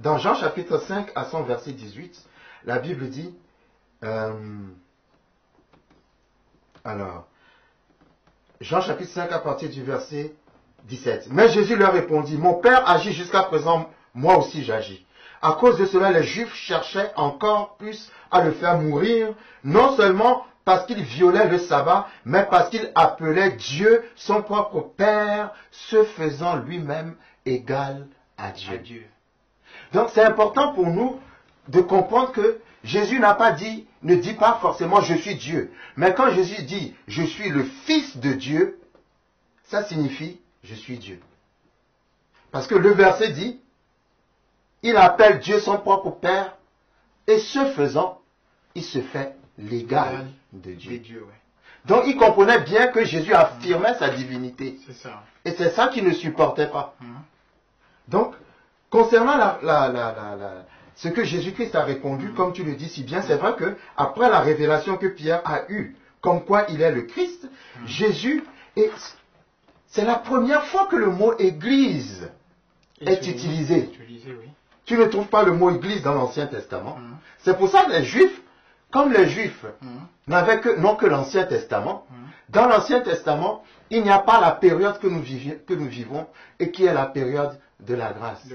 Dans Jean chapitre 5 à son verset 18, la Bible dit, alors, Jean chapitre 5 à partir du verset 17. Mais Jésus leur répondit, mon Père agit jusqu'à présent, moi aussi j'agis. À cause de cela, les Juifs cherchaient encore plus à le faire mourir, non seulement parce qu'il violait le sabbat, mais parce qu'il appelait Dieu son propre Père, se faisant lui-même égal à Dieu. Donc c'est important pour nous de comprendre que Jésus n'a pas dit, ne dit pas forcément je suis Dieu. Mais quand Jésus dit je suis le Fils de Dieu, ça signifie je suis Dieu. Parce que le verset dit, il appelle Dieu son propre Père, et ce faisant, il se fait l'égal de Dieu. Donc il comprenait bien que Jésus affirmait sa divinité. C'est ça. Et c'est ça qu'il ne supportait pas. Donc, concernant ce que Jésus-Christ a répondu, comme tu le dis si bien, c'est vrai que après la révélation que Pierre a eue, comme quoi il est le Christ, Jésus, c'est la première fois que le mot Église est utilisé. Oui. Tu ne trouves pas le mot Église dans l'Ancien Testament. C'est pour ça que les Juifs, comme les Juifs n'avaient non que l'Ancien Testament, dans l'Ancien Testament, il n'y a pas la période que nous vivons et qui est la période de la grâce.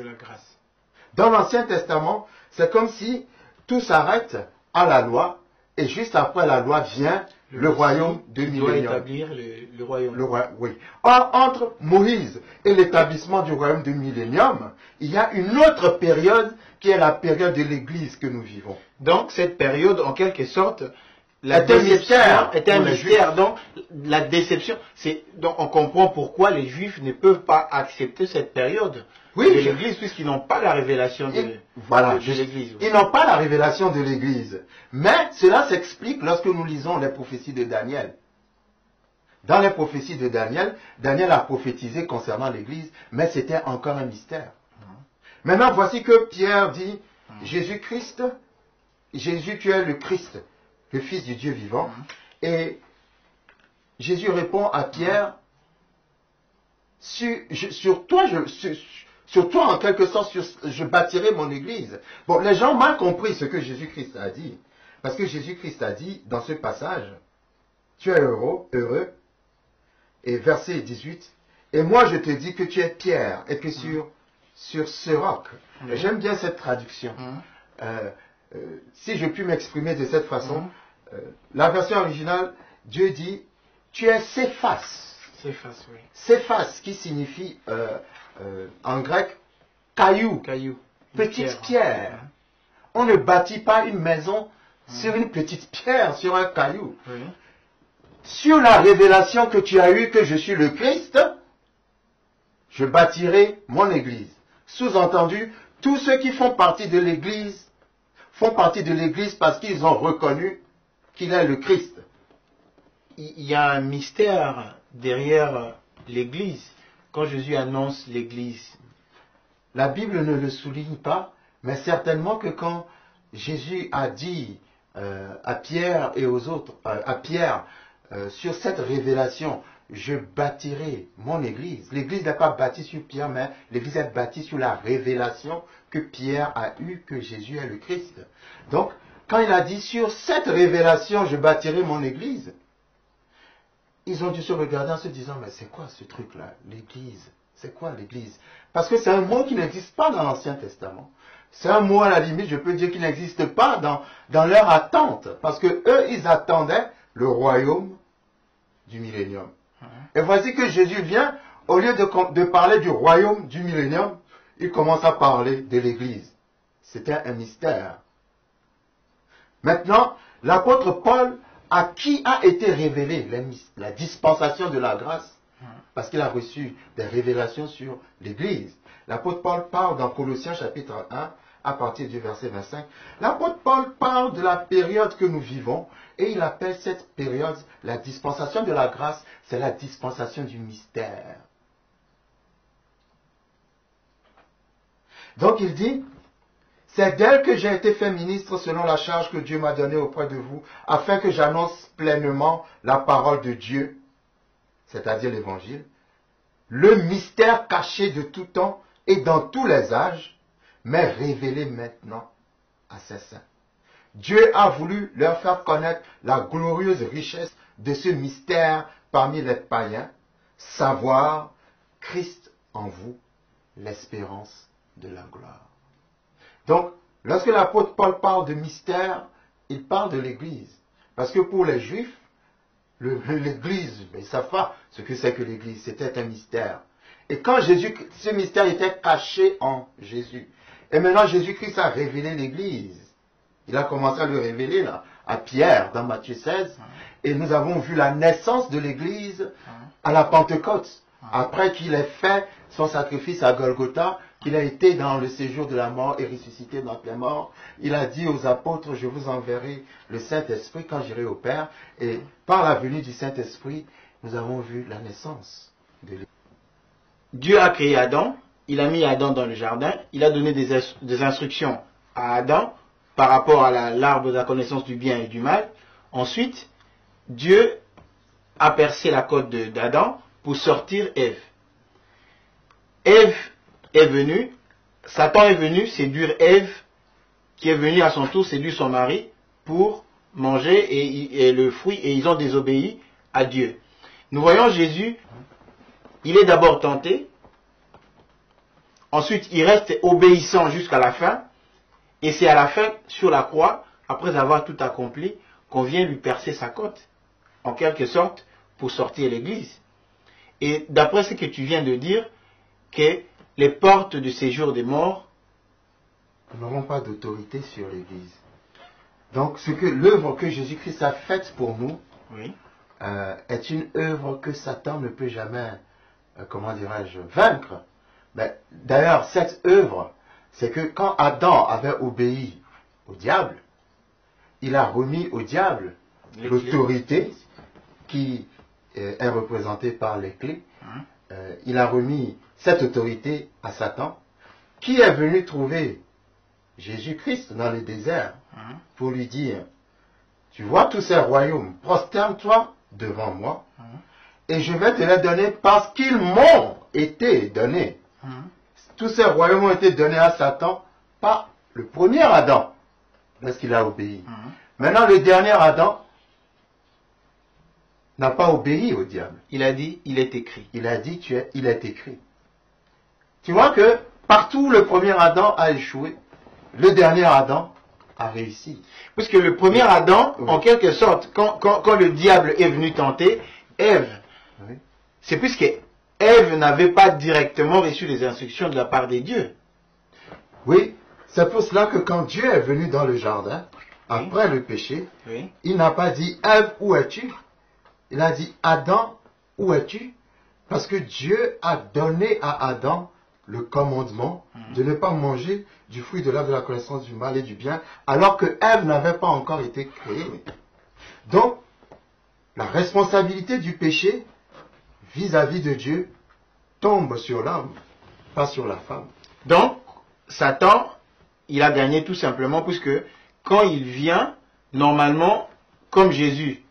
Dans l'Ancien Testament, c'est comme si tout s'arrête à la loi et juste après la loi vient le royaume de millénium. Doit établir le royaume. Oui. Or, entre Moïse et l'établissement du royaume de millénium, il y a une autre période qui est la période de l'Église que nous vivons. Donc, cette période, en quelque sorte, la déception est un mystère. Donc, la déception, donc on comprend pourquoi les Juifs ne peuvent pas accepter cette période de l'Église, puisqu'ils n'ont pas la révélation de l'Église. Ils n'ont pas la révélation de l'Église. Mais cela s'explique lorsque nous lisons les prophéties de Daniel. Dans les prophéties de Daniel, Daniel a prophétisé concernant l'Église, mais c'était encore un mystère. Maintenant, voici que Pierre dit, Jésus-Christ, Jésus, tu es le Christ, le Fils du Dieu vivant. Et Jésus répond à Pierre, sur toi, en quelque sorte, je bâtirai mon Église. Bon, les gens ont mal compris ce que Jésus-Christ a dit. Parce que Jésus-Christ a dit, dans ce passage, tu es heureux, et verset 18, et moi je te dis que tu es Pierre, et que sur ce roc. J'aime bien cette traduction. Si je puis m'exprimer de cette façon, la version originale, Dieu dit, tu es Céphas. Céphas, qui signifie en grec caillou, petite pierre. On ne bâtit pas une maison sur une petite pierre, sur un caillou. Sur la révélation que tu as eue que je suis le Christ, je bâtirai mon Église. Sous-entendu, tous ceux qui font partie de l'Église parce qu'ils ont reconnu qu'il est le Christ. Il y a un mystère derrière l'Église, quand Jésus annonce l'Église. La Bible ne le souligne pas, mais certainement que quand Jésus a dit à Pierre et aux autres, à Pierre, sur cette révélation, je bâtirai mon Église. L'Église n'est pas bâtie sur Pierre, mais l'Église est bâtie sur la révélation que Pierre a eue que Jésus est le Christ. Donc, quand il a dit sur cette révélation, je bâtirai mon Église, ils ont dû se regarder en se disant, mais c'est quoi ce truc-là, l'Église? C'est quoi l'Église? Parce que c'est un mot qui n'existe pas dans l'Ancien Testament. C'est un mot, à la limite, je peux dire qu'il n'existe pas dans leur attente. Parce que eux, ils attendaient le royaume du millénium. Et voici que Jésus vient, au lieu de parler du royaume du millénium, il commence à parler de l'Église. C'était un mystère. Maintenant, l'apôtre Paul, à qui a été révélée la dispensation de la grâce, parce qu'il a reçu des révélations sur l'Église. L'apôtre Paul parle dans Colossiens chapitre 1, à partir du verset 25. L'apôtre Paul parle de la période que nous vivons, et il appelle cette période la dispensation de la grâce, c'est la dispensation du mystère. Donc il dit, c'est d'elle que j'ai été fait ministre selon la charge que Dieu m'a donnée auprès de vous, afin que j'annonce pleinement la parole de Dieu, c'est-à-dire l'Évangile, le mystère caché de tout temps et dans tous les âges, mais révélé maintenant à ses saints. Dieu a voulu leur faire connaître la glorieuse richesse de ce mystère parmi les païens, savoir Christ en vous, l'espérance de la gloire. Donc, lorsque l'apôtre Paul parle de mystère, il parle de l'Église. Parce que pour les Juifs, l'Église, ils ne savent pas ce que c'est que l'Église, c'était un mystère. Et quand ce mystère était caché en Jésus. Et maintenant Jésus-Christ a révélé l'Église. Il a commencé à le révéler là, à Pierre dans Matthieu 16. Et nous avons vu la naissance de l'Église à la Pentecôte. Après qu'il ait fait son sacrifice à Golgotha, qu'il a été dans le séjour de la mort et ressuscité d'entre les morts, il a dit aux apôtres, je vous enverrai le Saint-Esprit quand j'irai au Père. Et par la venue du Saint-Esprit, nous avons vu la naissance de l'Église. Dieu a créé Adam, il a mis Adam dans le jardin, il a donné des instructions à Adam par rapport à l'arbre de la connaissance du bien et du mal. Ensuite, Dieu a percé la côte d'Adam pour sortir Ève. Ève est venue, Satan est venu séduire Ève, qui est venue à son tour séduire son mari pour manger et le fruit, et ils ont désobéi à Dieu. Nous voyons Jésus, il est d'abord tenté, ensuite il reste obéissant jusqu'à la fin, et c'est à la fin, sur la croix, après avoir tout accompli, qu'on vient lui percer sa côte, en quelque sorte, pour sortir l'Église. Et d'après ce que tu viens de dire, que les portes du séjour des morts nous n'aurons pas d'autorité sur l'Église. Donc, l'œuvre que Jésus-Christ a faite pour nous oui. Est une œuvre que Satan ne peut jamais, comment dirais-je, vaincre. D'ailleurs, cette œuvre, c'est que quand Adam avait obéi au diable, il a remis au diable l'autorité qui est représentée par les clés. Il a remis cette autorité à Satan, qui est venu trouver Jésus-Christ dans le désert pour lui dire, tu vois tous ces royaumes, prosterne-toi devant moi, et je vais te les donner parce qu'ils m'ont été donnés. Tous ces royaumes ont été donnés à Satan par le premier Adam, lorsqu'il a obéi. Maintenant, le dernier Adam n'a pas obéi au diable. Il a dit, il est écrit. Il a dit, il est écrit. Tu vois que partout le premier Adam a échoué, le dernier Adam a réussi. Puisque le premier Adam, en quelque sorte, quand le diable est venu tenter Ève, c'est puisque Ève n'avait pas directement reçu les instructions de la part des dieux. Oui, c'est pour cela que quand Dieu est venu dans le jardin, après le péché, il n'a pas dit « Ève, où es-tu » Il a dit « Adam, où es-tu » Parce que Dieu a donné à Adam le commandement de ne pas manger du fruit de l'arbre de la connaissance du mal et du bien, alors que Ève n'avait pas encore été créée. Donc, la responsabilité du péché vis-à-vis de Dieu tombe sur l'homme, pas sur la femme. Donc, Satan, il a gagné tout simplement, puisque quand il vient, normalement, comme Jésus,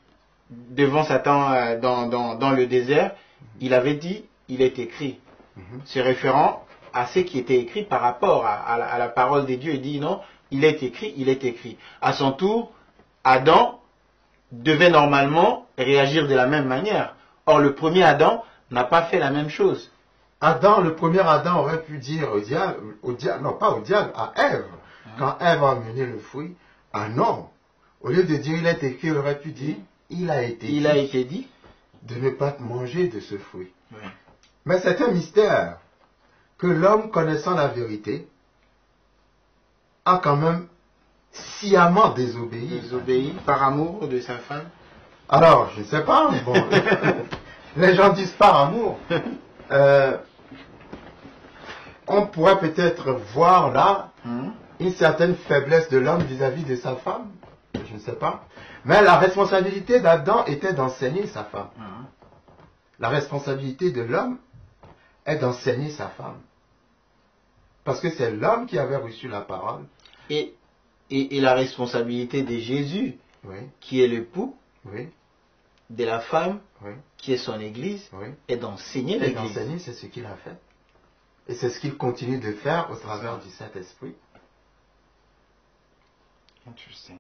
devant Satan dans le désert, il avait dit, il est écrit. Se référant à ce qui était écrit par rapport à la parole de Dieu. Il dit non, il est écrit, il est écrit. À son tour, Adam devait normalement réagir de la même manière. Or, le premier Adam n'a pas fait la même chose. Le premier Adam aurait pu dire au diable, non pas au diable, à Ève, quand Ève a amené le fruit, ah non, au lieu de dire il est écrit, il aurait pu dire il a été dit de ne pas manger de ce fruit. Mais c'est un mystère que l'homme, connaissant la vérité, a quand même sciemment désobéi. Désobéi par amour de sa femme. Alors, je ne sais pas, bon, les gens disent par amour. On pourrait peut-être voir là une certaine faiblesse de l'homme vis-à-vis de sa femme. Je ne sais pas. Mais la responsabilité d'Adam était d'enseigner sa femme. La responsabilité de l'homme est d'enseigner sa femme. Parce que c'est l'homme qui avait reçu la parole. Et la responsabilité de Jésus, qui est l'époux, de la femme, qui est son église, est d'enseigner l'église. Et d'enseigner, c'est ce qu'il a fait. Et c'est ce qu'il continue de faire au travers du Saint-Esprit. Interesting.